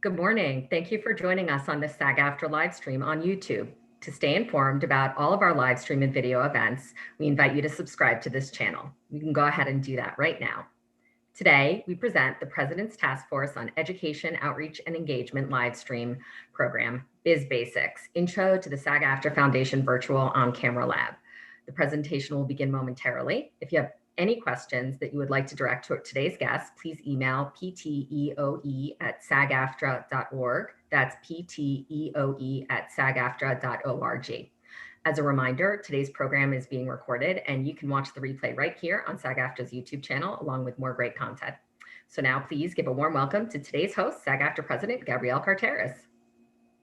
Good morning. Thank you for joining us on this SAG-AFTRA live stream on YouTube. To stay informed about all of our live stream and video events, we invite you to subscribe to this channel. You can go ahead and do that right now. Today, we present the President's Task Force on Education, Outreach, and Engagement live stream program, Biz Basics, Intro to the SAG-AFTRA Foundation Virtual On-Camera Lab. The presentation will begin momentarily. If you have any questions that you would like to direct to today's guests, please email pteoe@sagaftra.org. That's pteoe@sagaftra.org. As a reminder, today's program is being recorded and you can watch the replay right here on SAG-AFTRA's YouTube channel, along with more great content. So now please give a warm welcome to today's host, SAG-AFTRA President Gabrielle Carteris.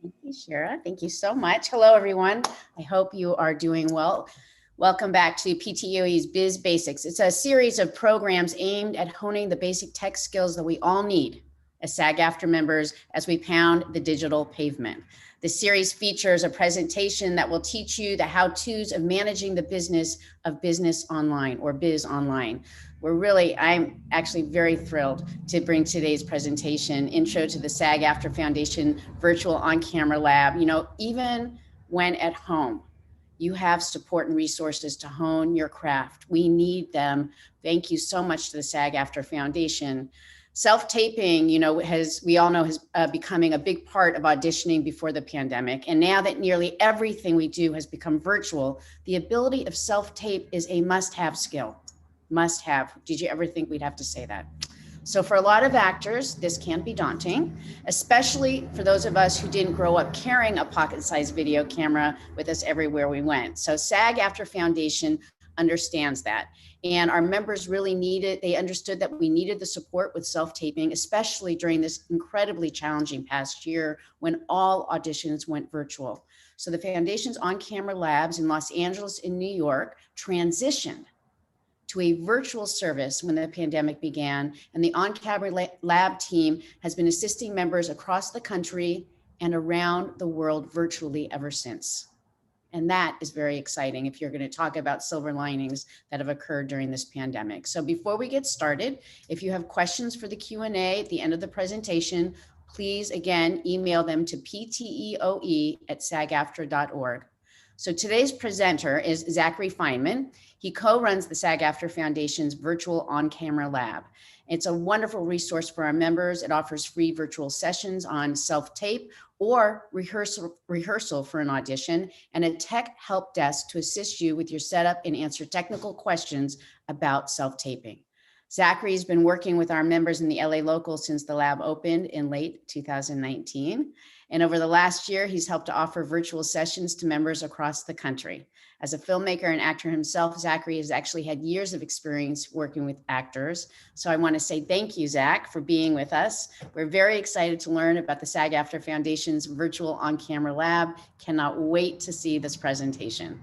Thank you, Shara. Thank you so much. Hello, everyone. I hope you are doing well. Welcome back to PTEOE's Biz Basics. It's a series of programs aimed at honing the basic tech skills that we all need as SAG-AFTRA members as we pound the digital pavement. The series features a presentation that will teach you the how-tos of managing the business of business online or biz online. I'm actually very thrilled to bring today's presentation, Intro to the SAG-AFTRA Foundation Virtual On-Camera Lab. You know, even when at home, you have support and resources to hone your craft. We need them. Thank you so much to the SAG-AFTRA Foundation. Self-taping, we all know, has becoming a big part of auditioning before the pandemic. And now that nearly everything we do has become virtual, the ability of self-tape is a must-have skill. Must-have. Did you ever think we'd have to say that? So for a lot of actors, this can be daunting, especially for those of us who didn't grow up carrying a pocket-sized video camera with us everywhere we went. So SAG-AFTRA Foundation understands that. And our members really needed, they understood that we needed the support with self-taping, especially during this incredibly challenging past year when all auditions went virtual. So the Foundation's on-camera labs in Los Angeles and New York transitioned to a virtual service when the pandemic began, and the on-camera lab team has been assisting members across the country and around the world virtually ever since. And that is very exciting if you're going to talk about silver linings that have occurred during this pandemic. So before we get started, if you have questions for the Q&A at the end of the presentation, please again email them to pteoe@sagaftra.org. So today's presenter is Zachary Feynman. He co-runs the SAG-AFTRA Foundation's Virtual On-Camera Lab. It's a wonderful resource for our members. It offers free virtual sessions on self-tape or rehearsal for an audition, and a tech help desk to assist you with your setup and answer technical questions about self-taping. Zachary has been working with our members in the LA local since the lab opened in late 2019. And over the last year, he's helped to offer virtual sessions to members across the country. As a filmmaker and actor himself, Zachary has actually had years of experience working with actors. So I want to say thank you, Zach, for being with us. We're very excited to learn about the SAG-AFTRA Foundation's Virtual On-Camera Lab. Cannot wait to see this presentation.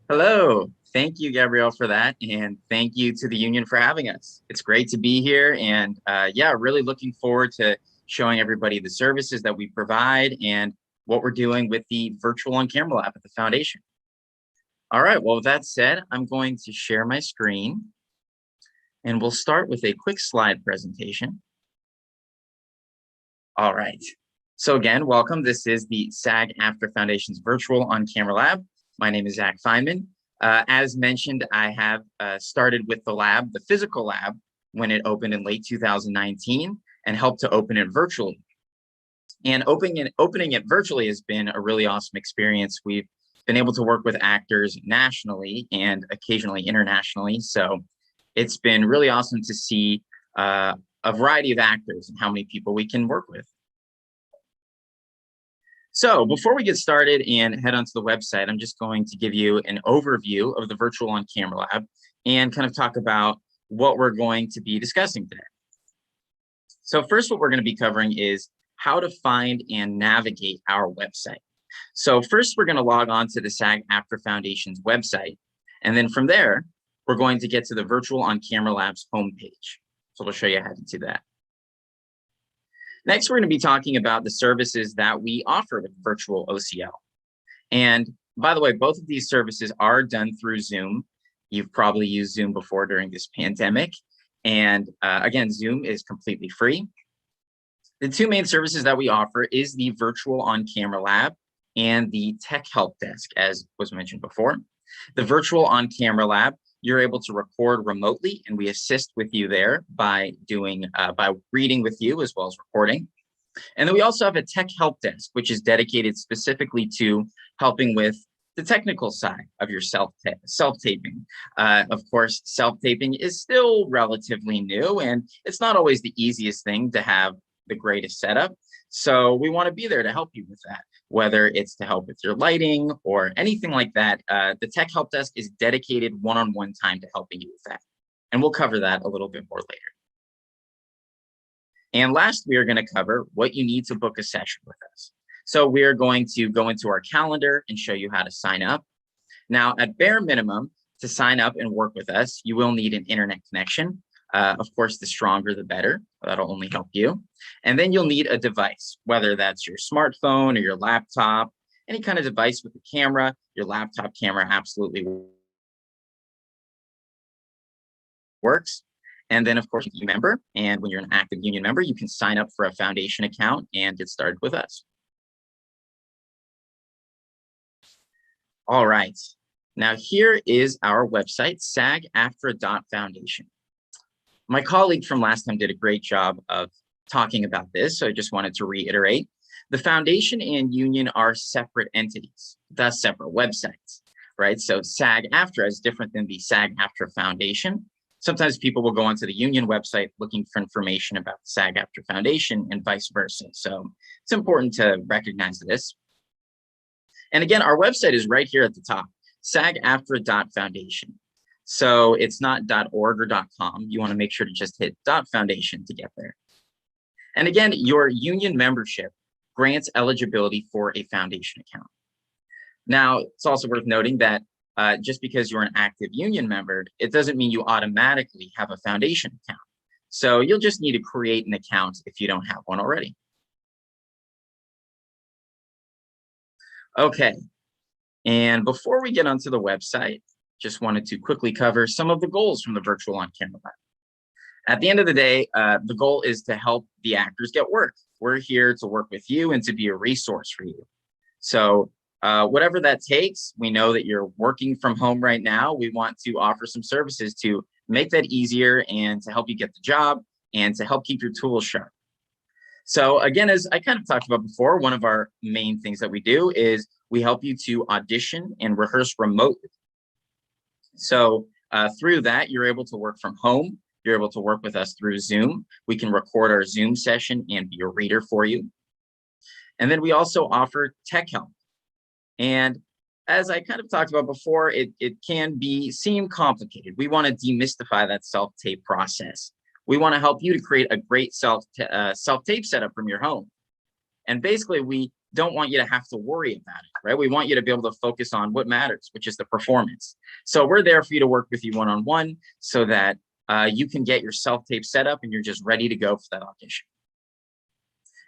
Hello. Thank you, Gabrielle, for that. And thank you to the union for having us. It's great to be here. And really looking forward to showing everybody the services that we provide and what we're doing with the Virtual On-Camera Lab at the Foundation. All right, well, with that said, I'm going to share my screen and we'll start with a quick slide presentation. All right, so again, welcome. This is the SAG-AFTRA Foundation's Virtual On-Camera Lab. My name is Zach Feynman. As mentioned, I have started with the lab, the physical lab, when it opened in late 2019 and helped to open it virtually. And opening it virtually has been a really awesome experience. We've been able to work with actors nationally and occasionally internationally. So it's been really awesome to see a variety of actors and how many people we can work with. So before we get started and head onto the website, I'm just going to give you an overview of the Virtual On-Camera Lab and kind of talk about what we're going to be discussing today. So first, what we're going to be covering is how to find and navigate our website. So first, we're going to log on to the SAG-AFTRA Foundation's website. And then from there, we're going to get to the Virtual On-Camera Lab's homepage. So we'll show you how to do that. Next, we're going to be talking about the services that we offer with Virtual OCL. And by the way, both of these services are done through Zoom. You've probably used Zoom before during this pandemic. And again, Zoom is completely free. The two main services that we offer is the virtual on-camera lab and the tech help desk, as was mentioned before. The virtual on-camera lab, you're able to record remotely, and we assist with you there by reading with you as well as recording. And then we also have a tech help desk, which is dedicated specifically to helping with the technical side of your self-taping. Of course, self-taping is still relatively new, and it's not always the easiest thing to have the greatest setup. So we want to be there to help you with that, whether it's to help with your lighting or anything like that. The tech help desk is dedicated one-on-one time to helping you with that. And we'll cover that a little bit more later. And last, we are going to cover what you need to book a session with us. So we are going to go into our calendar and show you how to sign up. Now, at bare minimum, to sign up and work with us, you will need an internet connection. Of course, the stronger, the better. That'll only help you. And then you'll need a device, whether that's your smartphone or your laptop, any kind of device with a camera. Your laptop camera absolutely works. And then, of course, you're a member. And when you're an active union member, you can sign up for a foundation account and get started with us. All right. Now, here is our website, SAG-AFTRA.foundation. My colleague from last time did a great job of talking about this, so I just wanted to reiterate. The foundation and union are separate entities, thus separate websites, right? So SAG-AFTRA is different than the SAG-AFTRA Foundation. Sometimes people will go onto the union website looking for information about the SAG-AFTRA Foundation and vice versa. So it's important to recognize this. And again, our website is right here at the top, SAG-AFTRA.foundation. So it's not .org or .com. You want to make sure to just hit .foundation to get there. And again, your union membership grants eligibility for a foundation account. Now, it's also worth noting that just because you're an active union member, it doesn't mean you automatically have a foundation account. So you'll just need to create an account if you don't have one already. Okay, and before we get onto the website, just wanted to quickly cover some of the goals from the virtual on-camera lab. At the end of the day, the goal is to help the actors get work. We're here to work with you and to be a resource for you. So whatever that takes, we know that you're working from home right now. We want to offer some services to make that easier and to help you get the job and to help keep your tools sharp. So again, as I kind of talked about before, one of our main things that we do is we help you to audition and rehearse remotely. So through that, you're able to work from home. You're able to work with us through Zoom. We can record our Zoom session and be a reader for you. And then we also offer tech help. And as I kind of talked about before, it can seem complicated. We want to demystify that self-tape process. We want to help you to create a great self-tape setup from your home. And basically, we don't want you to have to worry about it, right? We want you to be able to focus on what matters, which is the performance. So we're there for you to work with you one-on-one so that you can get your self-tape set up and you're just ready to go for that audition.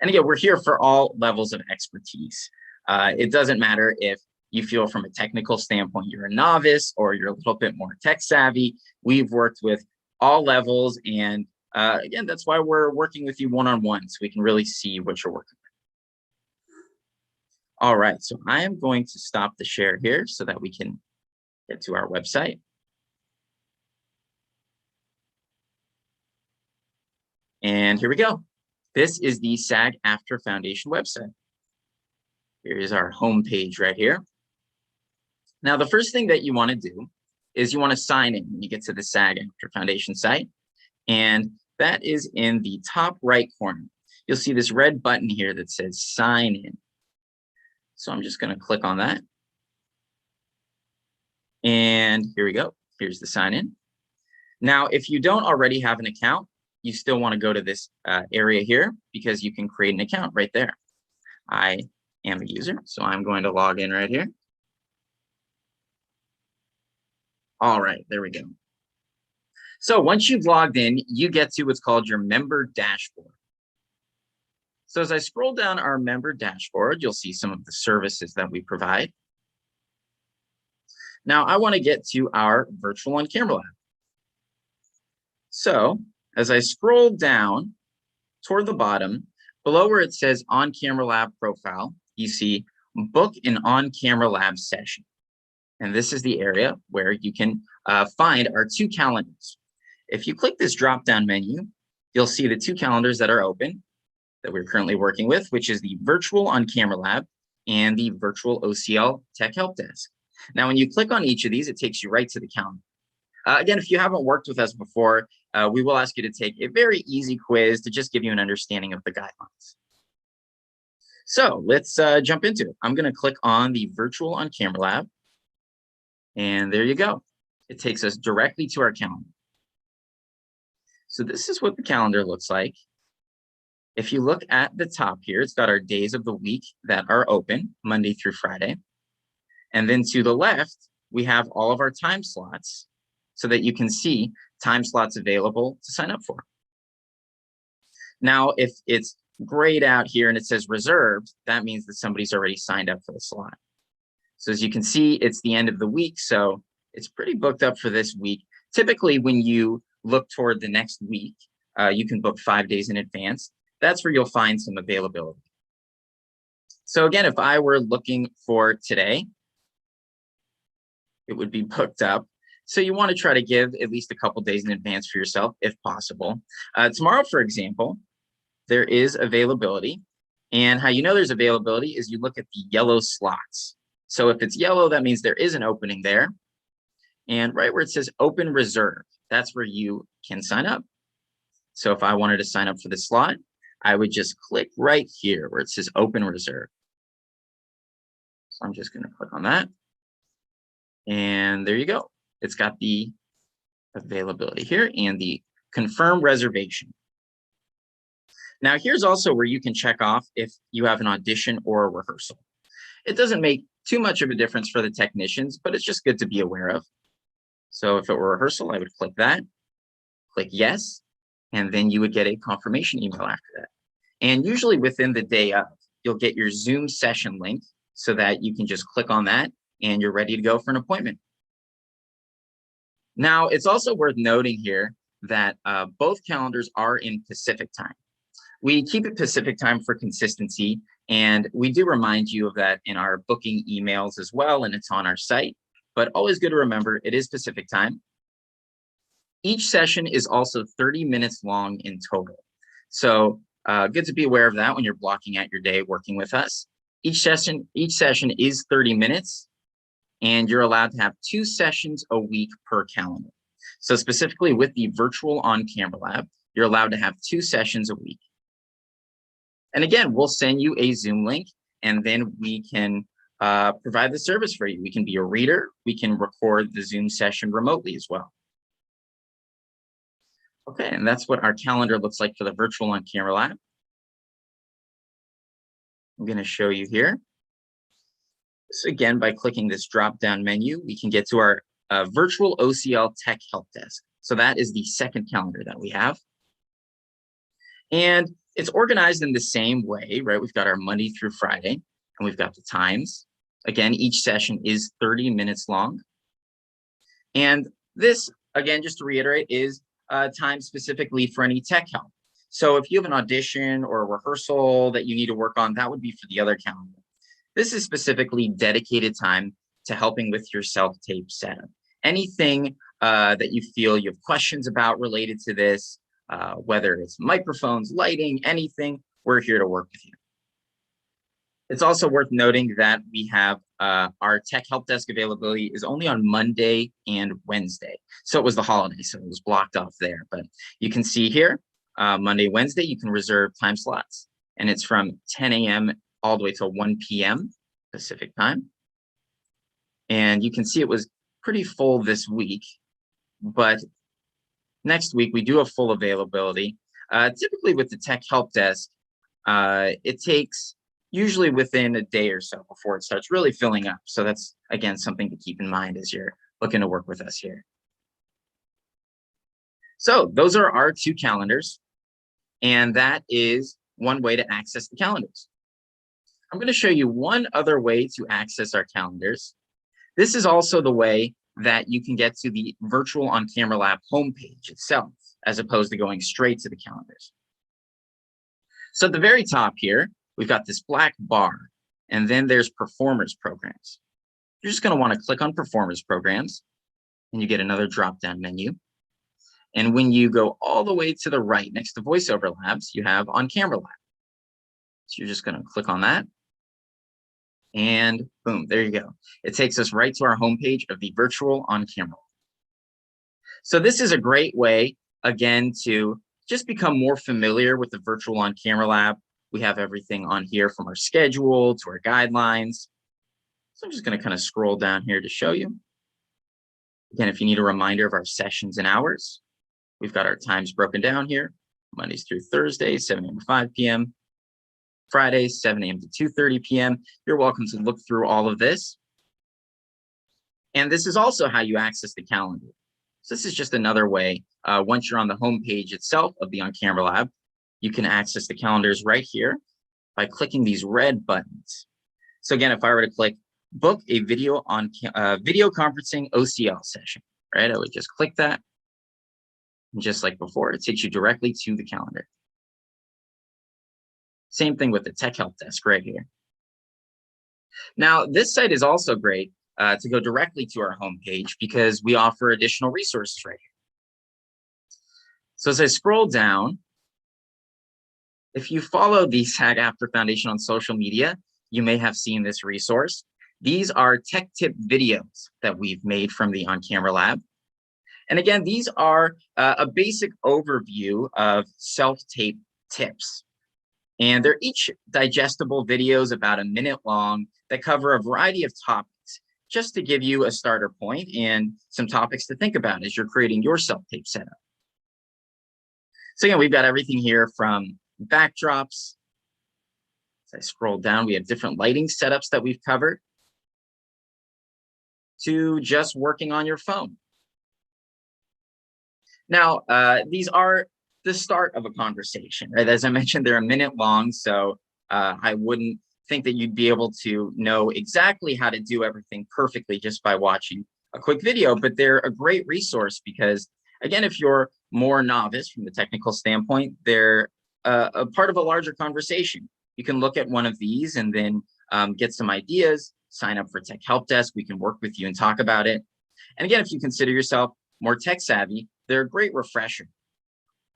And again, we're here for all levels of expertise. It doesn't matter if you feel from a technical standpoint, you're a novice or you're a little bit more tech savvy. We've worked with all levels. And again, that's why we're working with you one-on-one so we can really see what you're working with. All right, so I am going to stop the share here so that we can get to our website. And here we go. This is the SAG-AFTRA Foundation website. Here is our homepage right here. Now, the first thing that you want to do is you want to sign in when you get to the SAG-AFTRA Foundation site. And that is in the top right corner. You'll see this red button here that says sign in. So I'm just going to click on that. And here we go. Here's the sign in. Now, if you don't already have an account, you still want to go to this area here because you can create an account right there. I am a user, so I'm going to log in right here. All right, there we go. So once you've logged in, you get to what's called your member dashboard. So as I scroll down our member dashboard, you'll see some of the services that we provide. Now I want to get to our virtual on-camera lab. So as I scroll down toward the bottom, below where it says On Camera Lab Profile, you see Book an On-Camera Lab Session. And this is the area where you can find our 2 calendars. If you click this drop-down menu, you'll see the 2 calendars that are open that we're currently working with, which is the Virtual On Camera Lab and the Virtual OCL Tech Help Desk. Now, when you click on each of these, it takes you right to the calendar. Again, if you haven't worked with us before, we will ask you to take a very easy quiz to just give you an understanding of the guidelines. So let's jump into it. I'm going to click on the Virtual On Camera Lab. And there you go. It takes us directly to our calendar. So this is what the calendar looks like. If you look at the top here, it's got our days of the week that are open, Monday through Friday. And then to the left, we have all of our time slots so that you can see time slots available to sign up for. Now, if it's grayed out here and it says reserved, that means that somebody's already signed up for the slot. So as you can see, it's the end of the week, so it's pretty booked up for this week. Typically, when you look toward the next week, you can book 5 days in advance. That's where you'll find some availability. So again, if I were looking for today, it would be booked up. So you want to try to give at least a couple days in advance for yourself, if possible. Tomorrow, for example, there is availability. And how you know there's availability is you look at the yellow slots. So if it's yellow, that means there is an opening there. And right where it says open reserve, that's where you can sign up. So if I wanted to sign up for the slot, I would just click right here where it says open reserve. So I'm just going to click on that. And there you go. It's got the availability here and the confirm reservation. Now, here's also where you can check off if you have an audition or a rehearsal. It doesn't make too much of a difference for the technicians, but it's just good to be aware of. So if it were rehearsal, I would click that, click yes, and then you would get a confirmation email after that. And usually within the day of, you'll get your Zoom session link so that you can just click on that and you're ready to go for an appointment. Now, it's also worth noting here that both calendars are in Pacific time. We keep it Pacific time for consistency, and we do remind you of that in our booking emails as well, and it's on our site. But always good to remember, it is Pacific time. Each session is also 30 minutes long in total. So good to be aware of that when you're blocking out your day working with us. Each session is 30 minutes, and you're allowed to have 2 sessions a week per calendar. So specifically with the Virtual On Camera Lab, you're allowed to have 2 sessions a week. And again, we'll send you a Zoom link, and then we can provide the service for you. We can be a reader. We can record the Zoom session remotely as well. Okay, and that's what our calendar looks like for the Virtual On Camera Lab. I'm going to show you here. So again, by clicking this drop-down menu, we can get to our Virtual OCL Tech Help Desk. So that is the second calendar that we have. And it's organized in the same way, right? We've got our Monday through Friday, and we've got the times. Again, each session is 30 minutes long. And this, again, just to reiterate, is time specifically for any tech help. So if you have an audition or a rehearsal that you need to work on, that would be for the other calendar. This is specifically dedicated time to helping with your self-tape setup. Anything that you feel you have questions about related to this, whether it's microphones, lighting, anything, we're here to work with you. It's also worth noting that we have our tech help desk availability is only on Monday and Wednesday. So it was the holiday, so it was blocked off there. But you can see here, Monday, Wednesday, you can reserve time slots. And it's from 10 a.m. all the way till 1 p.m. Pacific time. And you can see it was pretty full this week. But next week, we do have full availability. Typically with the tech help desk, it takes usually within a day or so before it starts really filling up. So that's, again, something to keep in mind as you're looking to work with us here. So those are our 2 calendars, and that is one way to access the calendars. I'm going to show you one other way to access our calendars. This is also the way that you can get to the Virtual On Camera Lab homepage itself, as opposed to going straight to the calendars. So at the very top here, we've got this black bar, and then there's performers programs. You're just going to want to click on performers programs, and you get another drop-down menu. And when you go all the way to the right next to voiceover labs, you have on camera lab. So you're just going to click on that. And boom, there you go. It takes us right to our homepage of the virtual on camera. So this is a great way, again, to just become more familiar with the virtual on camera lab. We have everything on here from our schedule to our guidelines. So I'm just going to kind of scroll down here to show you. Again, if you need a reminder of our sessions and hours, we've got our times broken down here, Mondays through Thursdays, 7 a.m. to 5 p.m. Fridays, 7 a.m. to 2:30 p.m. You're welcome to look through all of this. And this is also how you access the calendar. So this is just another way. Once you're on the home page itself of the On Camera Lab, you can access the calendars right here by clicking these red buttons. So again, if I were to click book a video on video conferencing OCL session, right? I would just click that. And just like before, it takes you directly to the calendar. Same thing with the tech help desk right here. Now, this site is also great to go directly to our homepage because we offer additional resources right here. So as I scroll down, if you follow the SAG-AFTRA Foundation on social media, you may have seen this resource. These are tech tip videos that we've made from the On Camera Lab. And again, these are a basic overview of self-tape tips. And they're each digestible videos about a minute long that cover a variety of topics, just to give you a starter point and some topics to think about as you're creating your self-tape setup. So again, we've got everything here from backdrops. As I scroll down, we have different lighting setups that we've covered, to just working on your phone. Now, these are the start of a conversation, right? As I mentioned, they're a minute long, so I wouldn't think that you'd be able to know exactly how to do everything perfectly just by watching a quick video, but they're a great resource because, again, if you're more novice from the technical standpoint, they're a part of a larger conversation. You can look at one of these and then get some ideas, sign up for Tech Help Desk. We can work with you and talk about it. And again, if you consider yourself more tech savvy, they're a great refresher.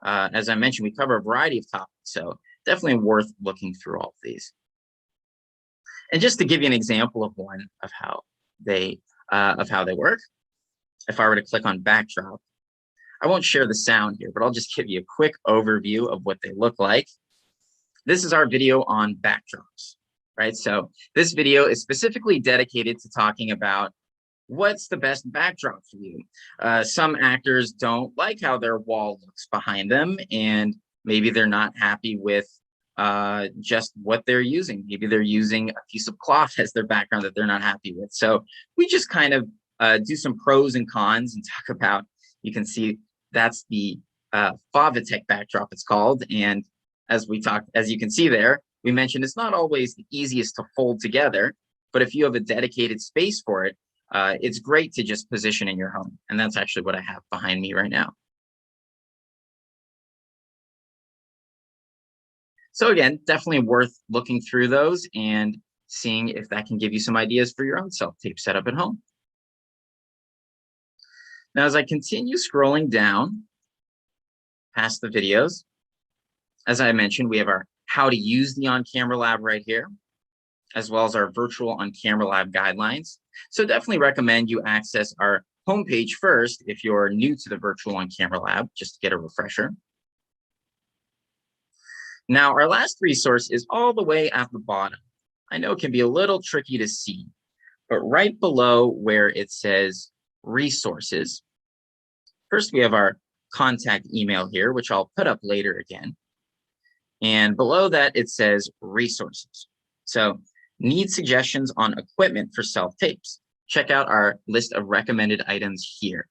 As I mentioned, we cover a variety of topics, so definitely worth looking through all of these. And just to give you an example of one of how they work, if I were to click on backdrop, I won't share the sound here, but I'll just give you a quick overview of what they look like. This is our video on backdrops, right? So this video is specifically dedicated to talking about what's the best backdrop for you. Some actors don't like how their wall looks behind them, and maybe they're not happy with just what they're using. Maybe they're using a piece of cloth as their background that they're not happy with. So we just kind of do some pros and cons and talk about, you can see that's the Favitech backdrop it's called. And as you can see there, we mentioned it's not always the easiest to fold together, but if you have a dedicated space for it, it's great to just position in your home. And that's actually what I have behind me right now. So again, definitely worth looking through those and seeing if that can give you some ideas for your own self-tape setup at home. Now, as I continue scrolling down past the videos, as I mentioned, we have our how to use the On Camera Lab right here, as well as our virtual On Camera Lab guidelines. So definitely recommend you access our homepage first if you're new to the virtual On Camera Lab, just to get a refresher. Now, our last resource is all the way at the bottom. I know it can be a little tricky to see, but right below where it says resources, first we have our contact email here, which I'll put up later again. And below that, it says resources. So need suggestions on equipment for self-tapes. Check out our list of recommended items here.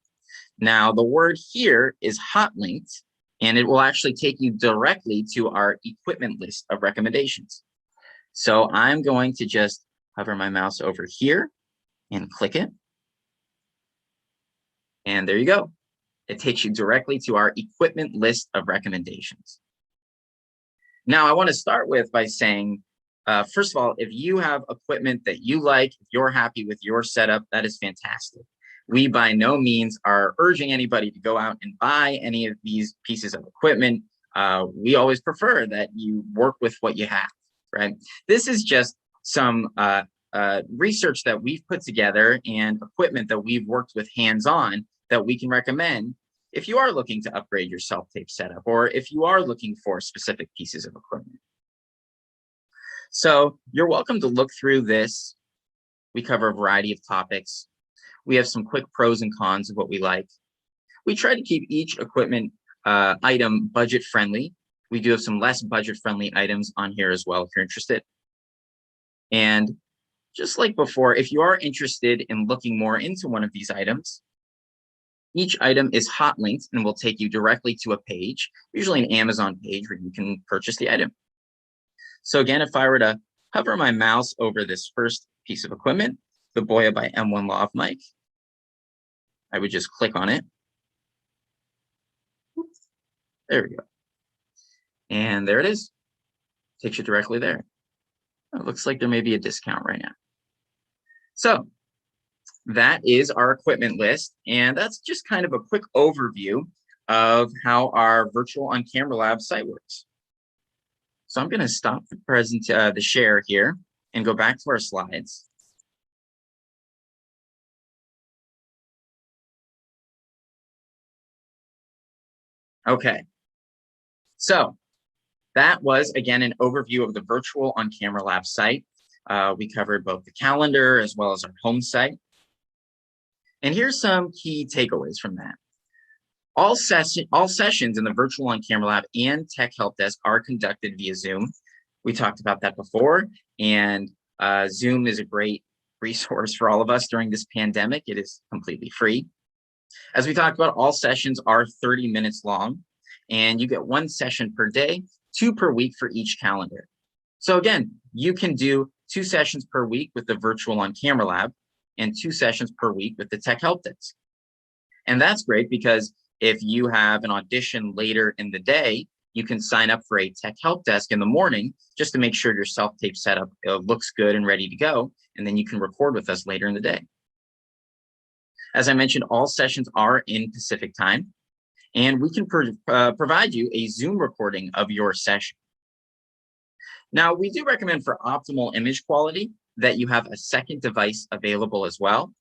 Now, the word here is hot linked, and it will actually take you directly to our equipment list of recommendations. So I'm going to just hover my mouse over here and click it. And there you go. It takes you directly to our equipment list of recommendations. Now, I want to start with by saying, first of all, if you have equipment that you like, if you're happy with your setup, that is fantastic. We by no means are urging anybody to go out and buy any of these pieces of equipment. We always prefer that you work with what you have, right? This is just some research that we've put together and equipment that we've worked with hands-on that we can recommend if you are looking to upgrade your self-tape setup, or if you are looking for specific pieces of equipment. So you're welcome to look through this. We cover a variety of topics. We have some quick pros and cons of what we like. We try to keep each equipment item budget friendly. We do have some less budget friendly items on here as well if you're interested. And just like before, if you are interested in looking more into one of these items, each item is hot linked and will take you directly to a page, usually an Amazon page where you can purchase the item. So again, if I were to hover my mouse over this first piece of equipment, the Boya by M1 Lav mic, I would just click on it. There we go. And there it is. Takes you directly there. It looks like there may be a discount right now. So that is our equipment list. And that's just kind of a quick overview of how our virtual on-camera lab site works. So I'm going to stop the share here and go back to our slides. Okay. So that was, again, an overview of the virtual on-camera lab site. We covered both the calendar as well as our home site. And here's some key takeaways from that. All sessions in the virtual on-camera lab and tech help desk are conducted via Zoom. We talked about that before, and Zoom is a great resource for all of us during this pandemic. It is completely free. As we talked about, all sessions are 30 minutes long, and you get 1 session per day, 2 per week for each calendar. So again, you can do 2 sessions per week with the virtual on-camera lab and 2 sessions per week with the tech help desk. And that's great because if you have an audition later in the day, you can sign up for a tech help desk in the morning just to make sure your self-tape setup looks good and ready to go. And then you can record with us later in the day. As I mentioned, all sessions are in Pacific time, and we can provide you a Zoom recording of your session. Now, we do recommend for optimal image quality that you have a second device available as well.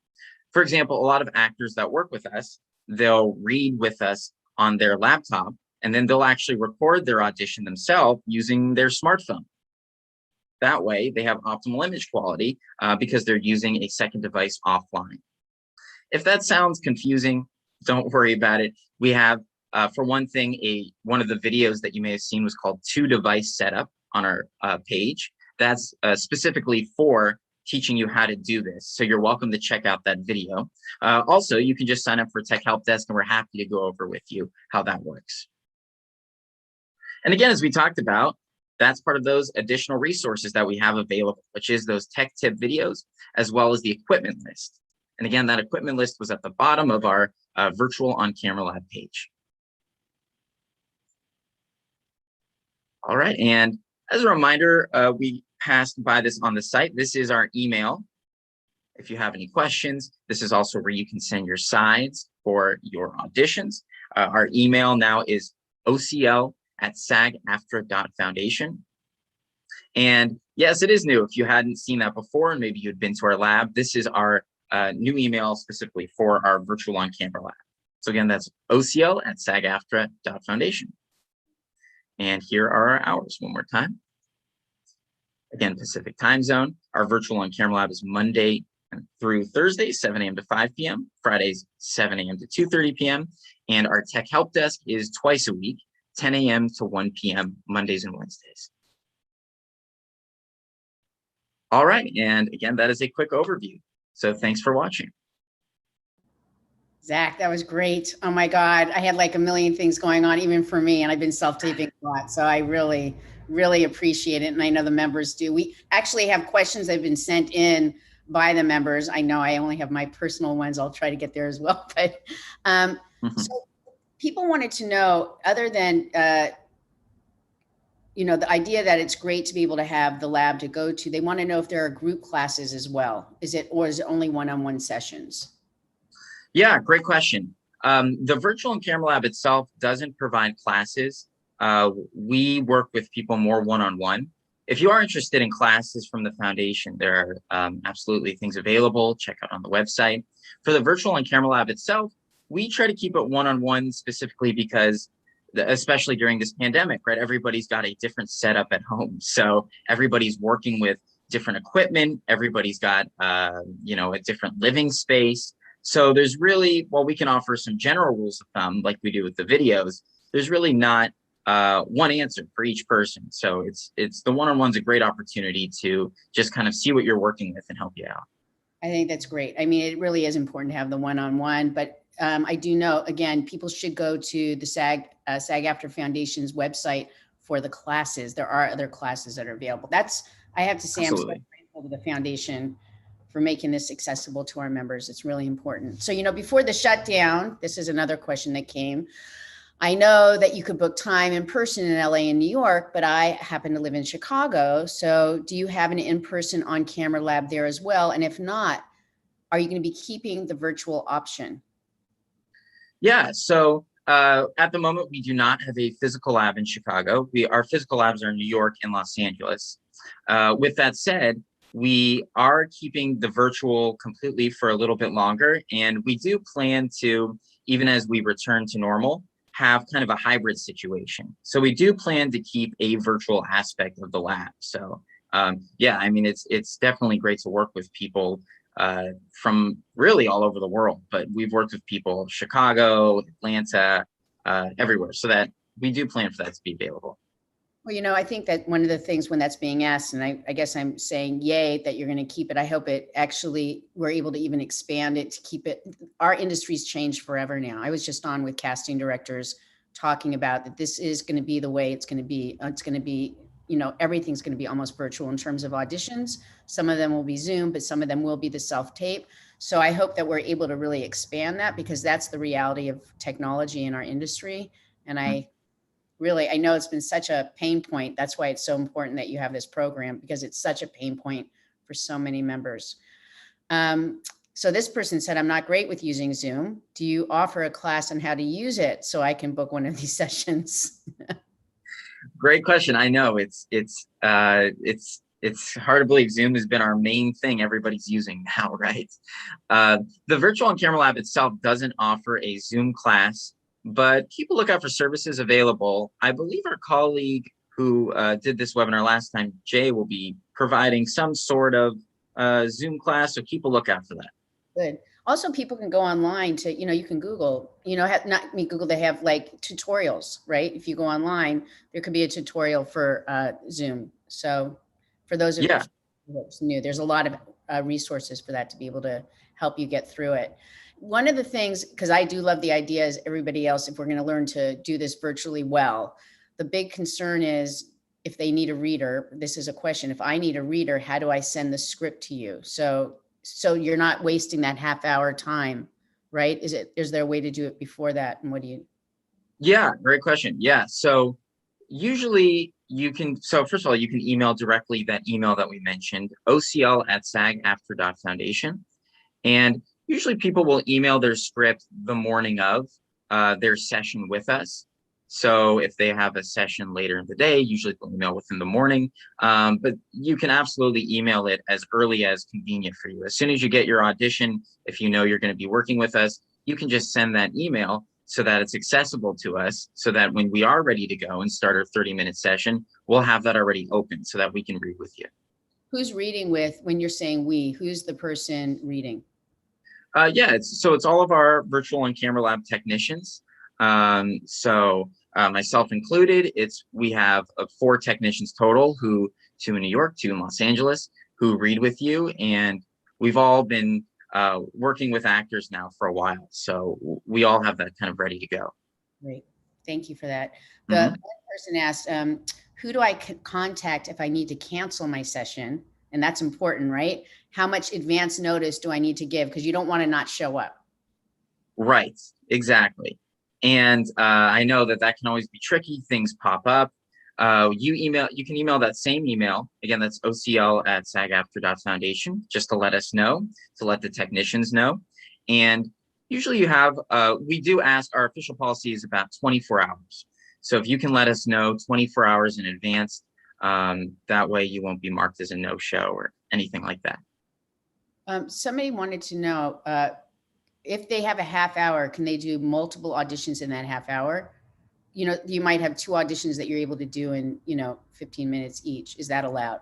For example, a lot of actors that work with us, they'll read with us on their laptop, and then they'll actually record their audition themselves using their smartphone. That way, they have optimal image quality because they're using a second device offline. If that sounds confusing, don't worry about it. We have, for one thing, one of the videos that you may have seen was called 2-device setup on our page. That's specifically for teaching you how to do this. So you're welcome to check out that video. Also, you can just sign up for Tech Help Desk, and we're happy to go over with you how that works. And again, as we talked about, that's part of those additional resources that we have available, which is those tech tip videos, as well as the equipment list. And again, that equipment list was at the bottom of our virtual on-camera lab page. All right, and as a reminder, we passed by this on the site. This is our email. If you have any questions, this is also where you can send your sides for your auditions. Our email now is ocl@sagaftra.foundation. And yes, it is new. If you hadn't seen that before, and maybe you'd been to our lab, this is our new email specifically for our virtual on-camera lab. So again, that's ocl@sagaftra.foundation. And here are our hours one more time. Again, Pacific time zone. Our virtual on-camera lab is Monday through Thursday, 7 a.m. to 5 p.m., Fridays, 7 a.m. to 2:30 p.m. And our tech help desk is twice a week, 10 a.m. to 1 p.m., Mondays and Wednesdays. All right, and again, that is a quick overview. So thanks for watching. Zach, that was great. Oh my God. I had like a million things going on, even for me, and I've been self-taping a lot. So I really, really appreciate it. And I know the members do. We actually have questions that have been sent in by the members. I know I only have my personal ones. I'll try to get there as well. But so people wanted to know, other than you know, the idea that it's great to be able to have the lab to go to, they want to know if there are group classes as well. Or is it only one-on-one sessions? Yeah, great question. The virtual and camera lab itself doesn't provide classes. We work with people more one-on-one. If you are interested in classes from the foundation, there are absolutely things available. Check out on the website. For the virtual and camera lab itself, we try to keep it one-on-one specifically because, especially during this pandemic, right? Everybody's got a different setup at home. So everybody's working with different equipment. Everybody's got, you know, a different living space. So there's really, while we can offer some general rules of thumb, like we do with the videos, there's really not one answer for each person. So it's the one-on-one's a great opportunity to just kind of see what you're working with and help you out. I think that's great. I mean, it really is important to have the one-on-one, but I do know, again, people should go to the SAG-AFTRA Foundation's website for the classes. There are other classes that are available. I have to say, Absolutely. I'm so grateful to the foundation for making this accessible to our members. It's really important. So, you know, before the shutdown, this is another question that came. I know that you could book time in person in LA and New York, but I happen to live in Chicago. So do you have an in-person on-camera lab there as well? And if not, are you going to be keeping the virtual option? Yeah, so at the moment, we do not have a physical lab in Chicago. Our physical labs are in New York and Los Angeles. With that said, we are keeping the virtual completely for a little bit longer. And we do plan to, even as we return to normal, have kind of a hybrid situation. So we do plan to keep a virtual aspect of the lab. So yeah, I mean, it's definitely great to work with people from really all over the world, but we've worked with people Chicago, Atlanta, everywhere. So that we do plan for that to be available. Well, you know, I think that one of the things when that's being asked, and I guess I'm saying, yay, that you're going to keep it. I hope it actually, we're able to even expand it to keep it. Our industry's changed forever now. I was just on with casting directors talking about that this is going to be the way it's going to be. It's going to be, you know, everything's going to be almost virtual in terms of auditions. Some of them will be Zoom, but some of them will be the self-tape. So I hope that we're able to really expand that, because that's the reality of technology in our industry. And I know it's been such a pain point. That's why it's so important that you have this program, because it's such a pain point for so many members. So this person said, I'm not great with using Zoom. Do you offer a class on how to use it so I can book one of these sessions? Great question. I know it's hard to believe Zoom has been our main thing everybody's using now, right? The virtual and camera lab itself doesn't offer a Zoom class, but keep a lookout for services available. I believe our colleague who did this webinar last time, Jay, will be providing some sort of Zoom class, so keep a lookout for that. Good. Also, people can go online to, you know, you can Google, you know, not me Google, they have like tutorials, right? If you go online, there could be a tutorial for Zoom. So for those of you who's new, there's a lot of resources for that to be able to help you get through it. One of the things, because I do love the idea as everybody else, if we're going to learn to do this virtually well, the big concern is if they need a reader. This is a question. If I need a reader, how do I send the script to you? So you're not wasting that half-hour time, right? Is there a way to do it before that? And what do you? Yeah, great question. Yeah, so usually you can, so first of all, you can email directly that email that we mentioned, ocl@sagaftra.foundation. And usually people will email their script the morning of their session with us. So if they have a session later in the day, usually they'll email within the morning, but you can absolutely email it as early as convenient for you. As soon as you get your audition, if you know you're going to be working with us, you can just send that email so that it's accessible to us, so that when we are ready to go and start our 30-minute session, we'll have that already open so that we can read with you. Who's reading with, when you're saying we, who's the person reading? Yeah, it's all of our virtual and camera lab technicians. Myself included, we have 4 technicians total, 2 in New York, 2 in Los Angeles, who read with you. And we've all been working with actors now for a while. So we all have that kind of ready to go. Great. Thank you for that. The person asked, who do I contact if I need to cancel my session? And that's important, right? How much advance notice do I need to give? Because you don't want to not show up. Right, exactly. And I know that can always be tricky. Things pop up. You can email that same email. Again, that's ocl@sagaftra.foundation, just to let us know, to let the technicians know. And usually we do ask, our official policy is about 24 hours. So if you can let us know 24 hours in advance, that way you won't be marked as a no-show or anything like that. Somebody wanted to know, if they have a half hour, can they do multiple auditions in that half hour? You know, you might have 2 auditions that you're able to do in, 15 minutes each. Is that allowed?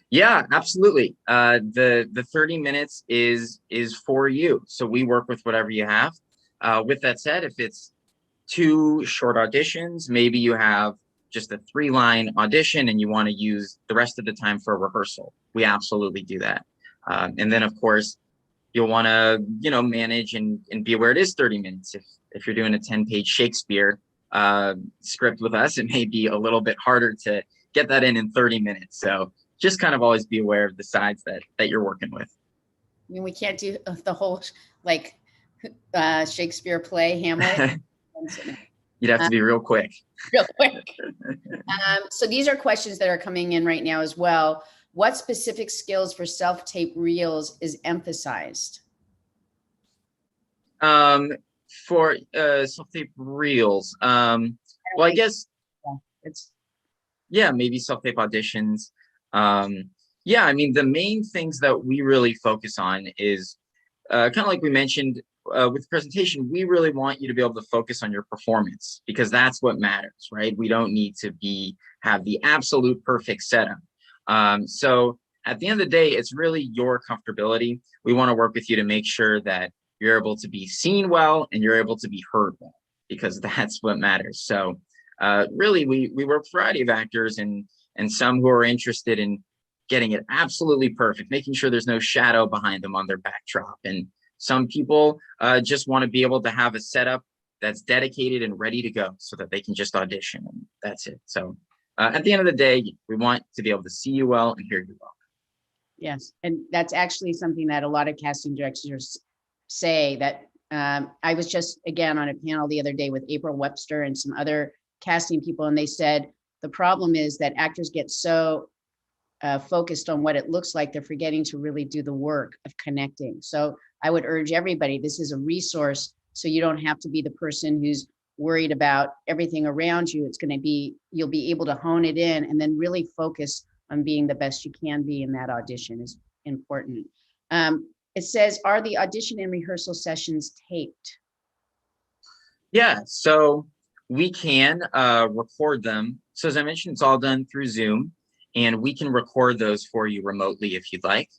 Yeah, absolutely. The 30 minutes is for you. So we work with whatever you have. With that said, if it's 2 short auditions, maybe you have just a 3-line audition and you want to use the rest of the time for a rehearsal, we absolutely do that. And then of course, you'll want to, manage and be aware it is 30 minutes. If you're doing a 10-page Shakespeare script with us, it may be a little bit harder to get that in 30 minutes. So just kind of always be aware of the sides that you're working with. I mean, we can't do the whole Shakespeare play, Hamlet. You'd have to be real quick. Real quick. So these are questions that are coming in right now as well. What specific skills for self-tape reels is emphasized? For self-tape reels, well, I guess maybe self-tape auditions. Yeah, I mean, the main things that we really focus on is kind of like we mentioned with the presentation, we really want you to be able to focus on your performance, because that's what matters, right? We don't need to have the absolute perfect setup. So at the end of the day, it's really your comfortability. We want to work with you to make sure that you're able to be seen well and you're able to be heard well, because that's what matters. So really, we work with a variety of actors and some who are interested in getting it absolutely perfect, making sure there's no shadow behind them on their backdrop. And some people just want to be able to have a setup that's dedicated and ready to go so that they can just audition, and that's it. So at the end of the day, we want to be able to see you well and hear you well. Yes, and that's actually something that a lot of casting directors say. That I was just, again, on a panel the other day with April Webster and some other casting people, and they said the problem is that actors get so focused on what it looks like, they're forgetting to really do the work of connecting. So I would urge everybody, this is a resource, so you don't have to be the person who's worried about everything around you. It's going to be, you'll be able to hone it in and then really focus on being the best you can be in that audition is important. It says, are the audition and rehearsal sessions taped? Yeah, so we can record them. So as I mentioned, it's all done through Zoom, and we can record those for you remotely if you'd like.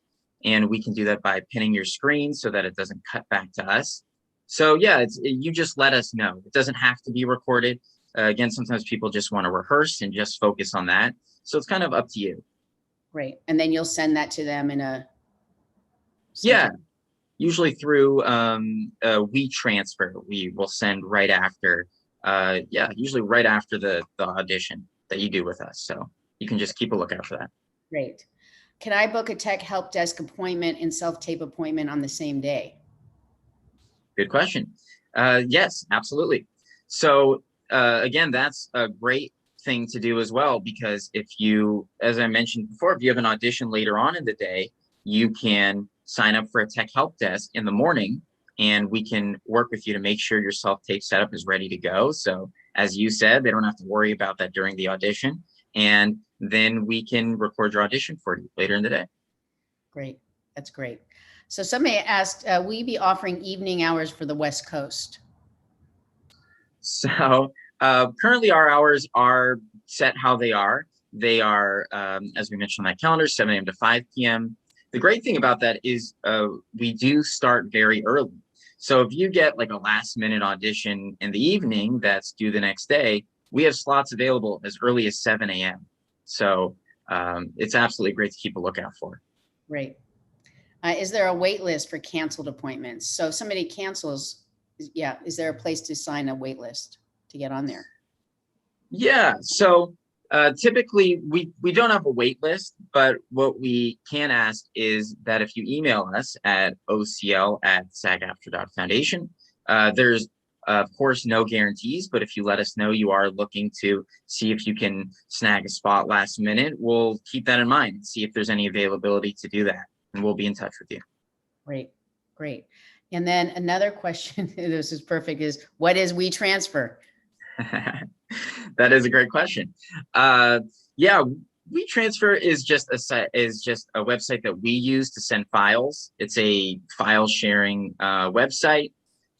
And we can do that by pinning your screen so that it doesn't cut back to us. So yeah, you just let us know. It doesn't have to be recorded. Again, sometimes people just want to rehearse and just focus on that. So it's kind of up to you. Great. And then you'll send that to them in a... Yeah, usually through WeTransfer. We will send right after, usually right after the audition that you do with us. So you can just keep a lookout for that. Great. Can I book a tech help desk appointment and self-tape appointment on the same day? Good question. Yes, absolutely. So again, that's a great thing to do as well, because if you, as I mentioned before, if you have an audition later on in the day, you can sign up for a tech help desk in the morning, and we can work with you to make sure your self-tape setup is ready to go. So as you said, they don't have to worry about that during the audition. And then we can record your audition for you later in the day. Great. That's great. So somebody asked, will you be offering evening hours for the West Coast? So currently our hours are set how they are. They are, as we mentioned on that calendar, 7 a.m. to 5 p.m. The great thing about that is we do start very early. So if you get like a last minute audition in the evening that's due the next day, we have slots available as early as 7 a.m. So it's absolutely great to keep a lookout for. Great. Is there a wait list for canceled appointments? So if somebody cancels, is there a place to sign a wait list to get on there? Yeah, so typically we don't have a wait list, but what we can ask is that if you email us at ocl@sagaftra.foundation, there's Of course, no guarantees, but if you let us know you are looking to see if you can snag a spot last minute, we'll keep that in mind and see if there's any availability to do that. And we'll be in touch with you. Great, great. And then another question, this is perfect, is what is WeTransfer? That is a great question. Yeah, WeTransfer is just a website that we use to send files. It's a file sharing website.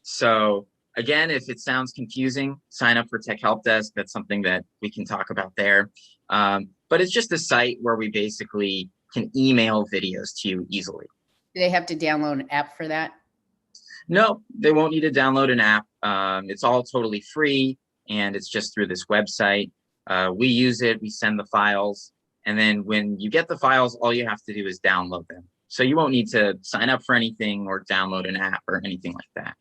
So again, if it sounds confusing, sign up for Tech Help Desk. That's something that we can talk about there. But it's just a site where we basically can email videos to you easily. Do they have to download an app for that? No, they won't need to download an app. It's all totally free, and it's just through this website. We use it, we send the files, and then when you get the files, all you have to do is download them. So you won't need to sign up for anything or download an app or anything like that.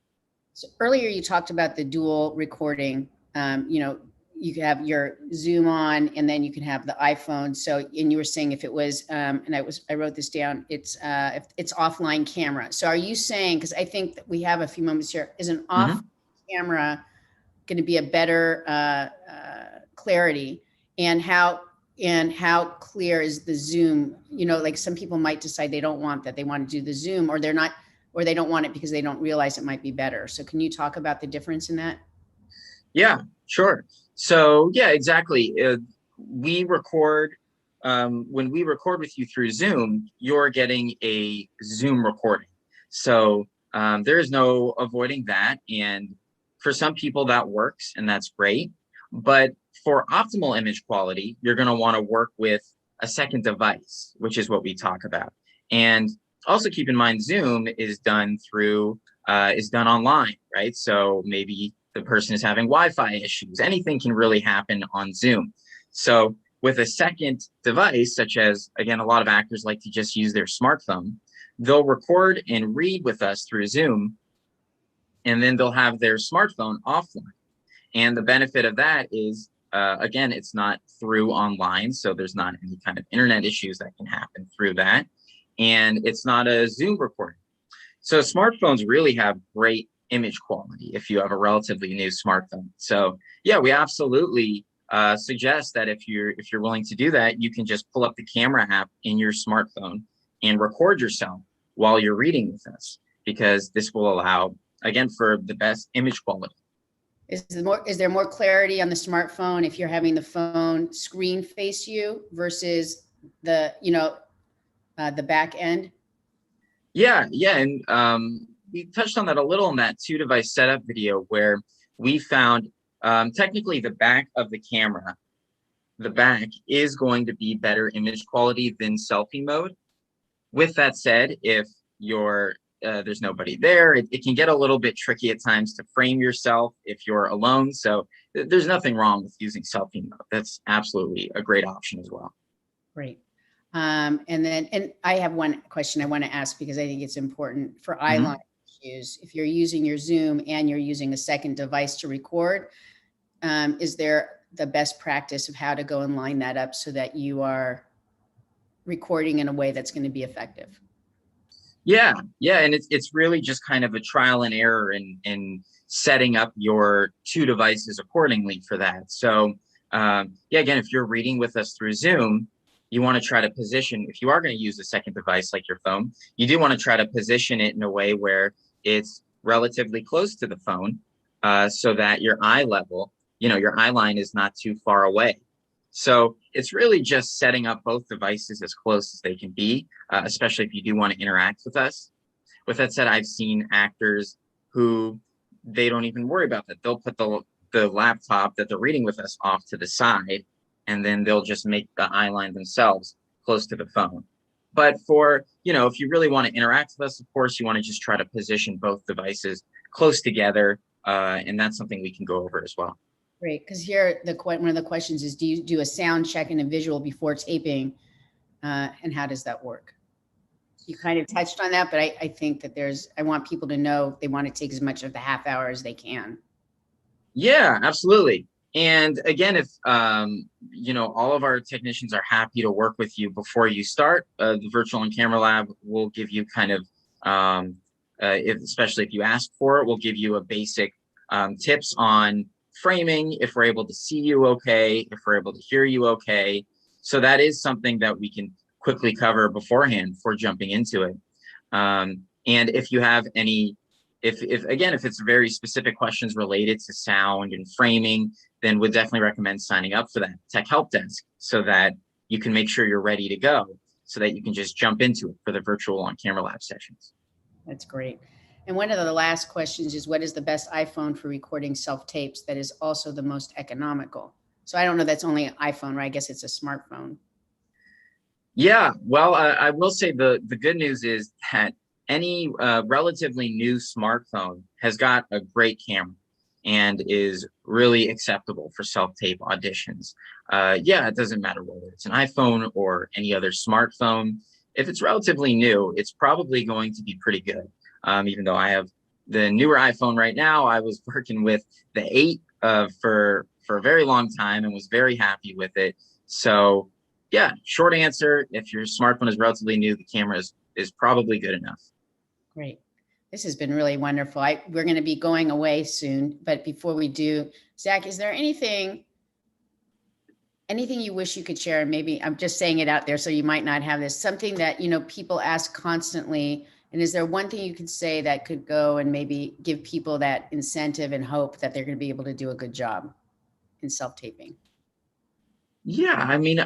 So earlier you talked about the dual recording. You know, you could have your Zoom on, and then you can have the iPhone. So, and you were saying if it was, and I wrote this down, it's if it's offline camera. So are you saying, because I think that we have a few moments here, is an off camera going to be a better clarity? And how clear is the Zoom? You know, like some people might decide they don't want that, they want to do the Zoom, or they're not, or they don't want it because they don't realize it might be better. So can you talk about the difference in that? Yeah, sure. So yeah, exactly. We record, when we record with you through Zoom, you're getting a Zoom recording. So there is no avoiding that. And for some people that works, and that's great. But for optimal image quality, you're going to want to work with a second device, which is what we talk about. And also keep in mind, Zoom is done online, right? So maybe the person is having Wi-Fi issues. Anything can really happen on Zoom. So with a second device, such as, again, a lot of actors like to just use their smartphone, they'll record and read with us through Zoom, and then they'll have their smartphone offline. And the benefit of that is, again, it's not through online, so there's not any kind of internet issues that can happen through that. And it's not a Zoom recording. So smartphones really have great image quality if you have a relatively new smartphone. So yeah, we absolutely suggest that if you're willing to do that, you can just pull up the camera app in your smartphone and record yourself while you're reading with us, because this will allow, again, for the best image quality. Is there more clarity on the smartphone if you're having the phone screen face you versus the, you know, the back end? Yeah, and we touched on that a little in that 2-device setup video, where we found technically the back of the camera, the back is going to be better image quality than selfie mode. With that said, if there's nobody there, it can get a little bit tricky at times to frame yourself if you're alone. So there's nothing wrong with using selfie mode. That's absolutely a great option as well. Great. And I have one question I want to ask, because I think it's important for eyeline issues. If you're using your Zoom and you're using a second device to record, is there the best practice of how to go and line that up so that you are recording in a way that's going to be effective? Yeah, and it's really just kind of a trial and error in setting up your 2 devices accordingly for that. So yeah, again, if you're reading with us through Zoom, you want to try to position, if you are going to use a second device like your phone, you do want to try to position it in a way where it's relatively close to the phone, so that your eye level, you know, your eye line is not too far away. So it's really just setting up both devices as close as they can be, especially if you do want to interact with us. With that said, I've seen actors who they don't even worry about that. They'll put the laptop that they're reading with us off to the side, and then they'll just make the eye line themselves close to the phone. But for, you know, if you really want to interact with us, of course, you want to just try to position both devices close together. And that's something we can go over as well. Great, because here one of the questions is, do you do a sound check and a visual before taping, and how does that work? You kind of touched on that, but I think that I want people to know they want to take as much of the half hour as they can. Yeah, absolutely. And again, if you know, all of our technicians are happy to work with you before you start. The virtual on camera lab will give you kind of, especially if you ask for it, we'll give you a basic tips on framing, if we're able to see you okay, if we're able to hear you okay. So that is something that we can quickly cover beforehand before jumping into it. And if you have any, if it's very specific questions related to sound and framing, then would definitely recommend signing up for that tech help desk so that you can make sure you're ready to go, so that you can just jump into it for the virtual on-camera lab sessions. That's great. And one of the last questions is, what is the best iPhone for recording self-tapes that is also the most economical? So I don't know, that's only an iPhone, right? I guess it's a smartphone. Yeah, well, I will say the good news is that any relatively new smartphone has got a great camera and is really acceptable for self-tape auditions. Yeah, it doesn't matter whether it's an iPhone or any other smartphone. If it's relatively new, it's probably going to be pretty good. Even though I have the newer iPhone right now, I was working with the 8 for a very long time and was very happy with it. So yeah, short answer, if your smartphone is relatively new, the camera is probably good enough. Great. This has been really wonderful. We're going to be going away soon, but before we do, Zach, is there anything you wish you could share? And maybe I'm just saying it out there, so you might not have this, something that, people ask constantly. And is there one thing you could say that could go and maybe give people that incentive and hope that they're going to be able to do a good job in self-taping? Yeah, I mean,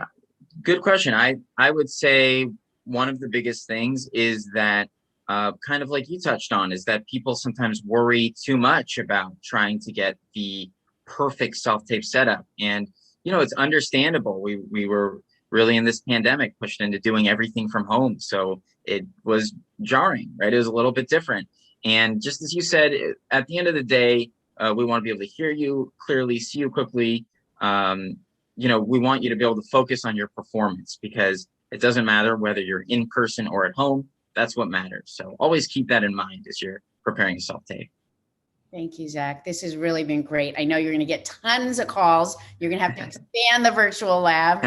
good question. I would say one of the biggest things is that kind of like you touched on, is that people sometimes worry too much about trying to get the perfect self-tape setup. And, it's understandable. We were really in this pandemic pushed into doing everything from home. So it was jarring, right? It was a little bit different. And just as you said, at the end of the day, we want to be able to hear you clearly, see you quickly. We want you to be able to focus on your performance, because it doesn't matter whether you're in person or at home. That's what matters. So always keep that in mind as you're preparing a self-tape. Thank you, Zach. This has really been great. I know you're going to get tons of calls. You're going to have to expand the virtual lab.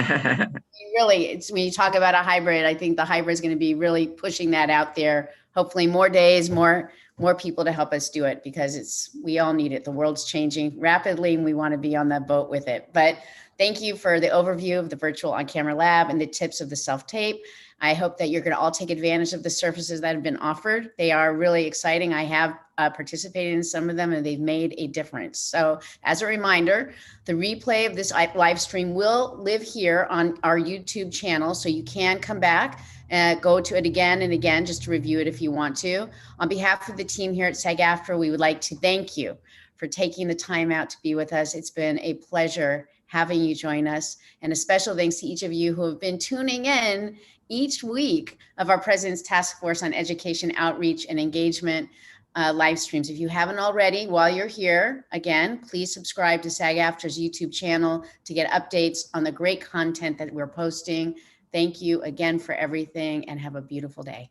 Really, it's when you talk about a hybrid, I think the hybrid is going to be really pushing that out there. Hopefully more days, more people to help us do it, because we all need it. The world's changing rapidly and we want to be on that boat with it. But thank you for the overview of the virtual on-camera lab and the tips of the self-tape. I hope that you're going to all take advantage of the services that have been offered. They are really exciting. I have participated in some of them and they've made a difference. So as a reminder, the replay of this live stream will live here on our YouTube channel. So you can come back and go to it again and again, just to review it if you want to. On behalf of the team here at SAG-AFTRA, we would like to thank you for taking the time out to be with us. It's been a pleasure having you join us. And a special thanks to each of you who have been tuning in each week of our President's Task Force on Education Outreach and Engagement live streams. If you haven't already, while you're here, again, please subscribe to SAG-AFTRA's YouTube channel to get updates on the great content that we're posting. Thank you again for everything and have a beautiful day.